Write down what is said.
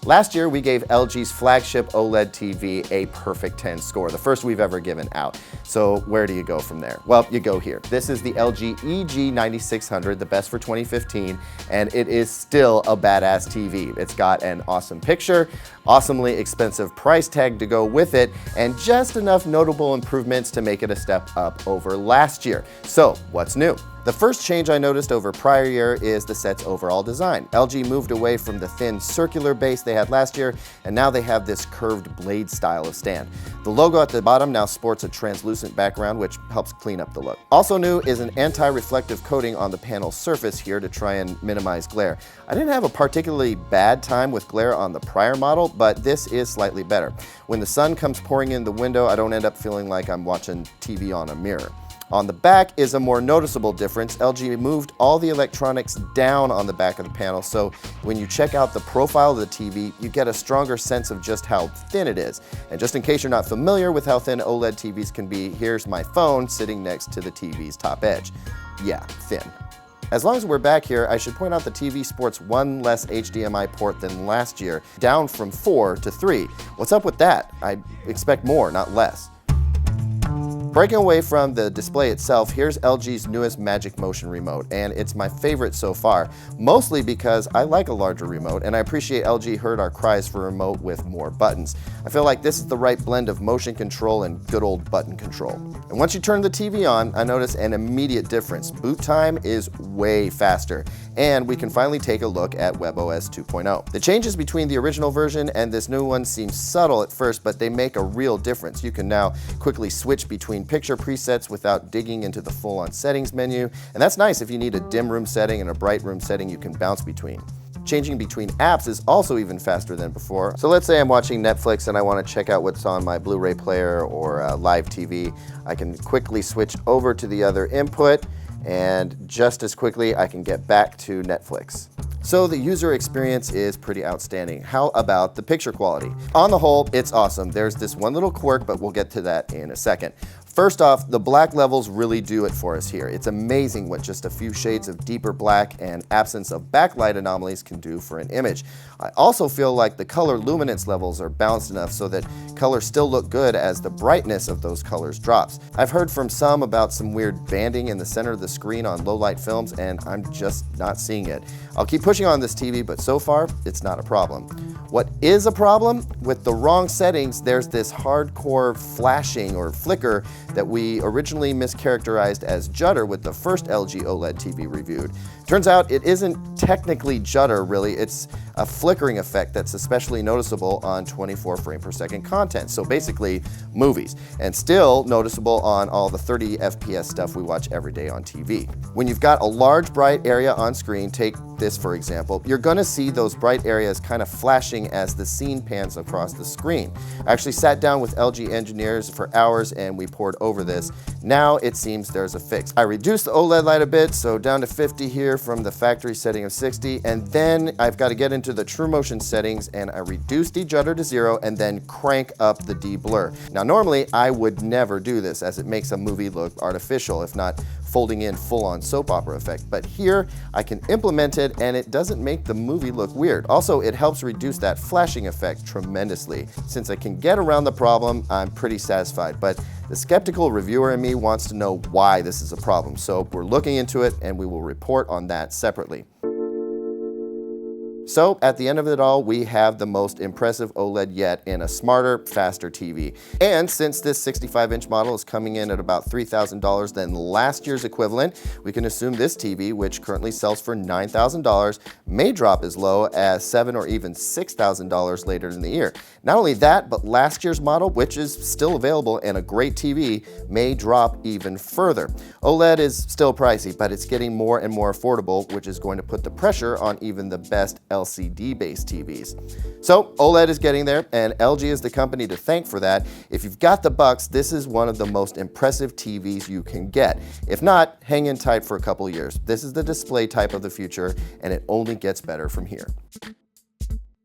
Last year, we gave LG's flagship OLED TV a perfect 10 score, the first we've ever given out. So where do you go from there? Well, you go here. This is the LG EG9600, the best for 2015, and it is still a badass TV. It's got an awesome picture, awesomely expensive price tag to go with it, and just enough notable improvements to make it a step up over last year. So what's new? The first change I noticed over prior year is the set's overall design. LG moved away from the thin circular base they had last year, and now they have this curved blade style of stand. The logo at the bottom now sports a translucent background, which helps clean up the look. Also new is an anti-reflective coating on the panel surface here to try and minimize glare. I didn't have a particularly bad time with glare on the prior model, but this is slightly better. When the sun comes pouring in the window, I don't end up feeling like I'm watching TV on a mirror. On the back is a more noticeable difference. LG moved all the electronics down on the back of the panel, so when you check out the profile of the TV, you get a stronger sense of just how thin it is. And just in case you're not familiar with how thin OLED TVs can be, here's my phone sitting next to the TV's top edge. Yeah, thin. As long as we're back here, I should point out the TV sports one less HDMI port than last year, down from 4 to 3. What's up with that? I expect more, not less. Breaking away from the display itself, here's LG's newest Magic Motion remote, and it's my favorite so far, mostly because I like a larger remote, and I appreciate LG heard our cries for a remote with more buttons. I feel like this is the right blend of motion control and good old button control. And once you turn the TV on, I notice an immediate difference. Boot time is way faster, and we can finally take a look at webOS 2.0. The changes between the original version and this new one seem subtle at first, but they make a real difference. You can now quickly switch between picture presets without digging into the full-on settings menu, and that's nice if you need a dim room setting and a bright room setting you can bounce between. Changing between apps is also even faster than before. So let's say I'm watching Netflix and I want to check out what's on my Blu-ray player or live TV. I can quickly switch over to the other input, and just as quickly I can get back to Netflix. So the user experience is pretty outstanding. How about the picture quality? On the whole, it's awesome. There's this one little quirk, but we'll get to that in a second. First off, the black levels really do it for us here. It's amazing what just a few shades of deeper black and absence of backlight anomalies can do for an image. I also feel like the color luminance levels are balanced enough so that colors still look good as the brightness of those colors drops. I've heard from some about some weird banding in the center of the screen on low light films, and I'm just not seeing it. I'll keep pushing on this TV, but so far, it's not a problem. What is a problem? With the wrong settings, there's this hardcore flashing or flicker that we originally mischaracterized as judder with the first LG OLED TV reviewed. Turns out it isn't technically judder really, it's a flickering effect that's especially noticeable on 24 frame per second content, so basically movies, and still noticeable on all the 30 FPS stuff we watch every day on TV. When you've got a large bright area on screen, take this for example, you're gonna see those bright areas kind of flashing as the scene pans across the screen. I actually sat down with LG engineers for hours and we poured over this. Now it seems there's a fix. I reduced the OLED light a bit, so down to 50 here from the factory setting of 60, and then I've got to get into the true motion settings and I reduce de-judder to 0 and then crank up the de-blur. Now normally I would never do this as it makes a movie look artificial, if not folding in full-on soap opera effect, but here I can implement it and it doesn't make the movie look weird. Also, it helps reduce that flashing effect tremendously. Since I can get around the problem, I'm pretty satisfied, but the skeptical reviewer in me wants to know why this is a problem, so we're looking into it and we will report on that separately. So at the end of it all, we have the most impressive OLED yet in a smarter, faster TV. And since this 65-inch model is coming in at about $3,000 than last year's equivalent, we can assume this TV, which currently sells for $9,000, may drop as low as $7,000 or even $6,000 later in the year. Not only that, but last year's model, which is still available and a great TV, may drop even further. OLED is still pricey, but it's getting more and more affordable, which is going to put the pressure on even the best LCD-based TVs. So OLED is getting there, and LG is the company to thank for that. If you've got the bucks, this is one of the most impressive TVs you can get. If not, hang in tight for a couple years. This is the display type of the future, and it only gets better from here.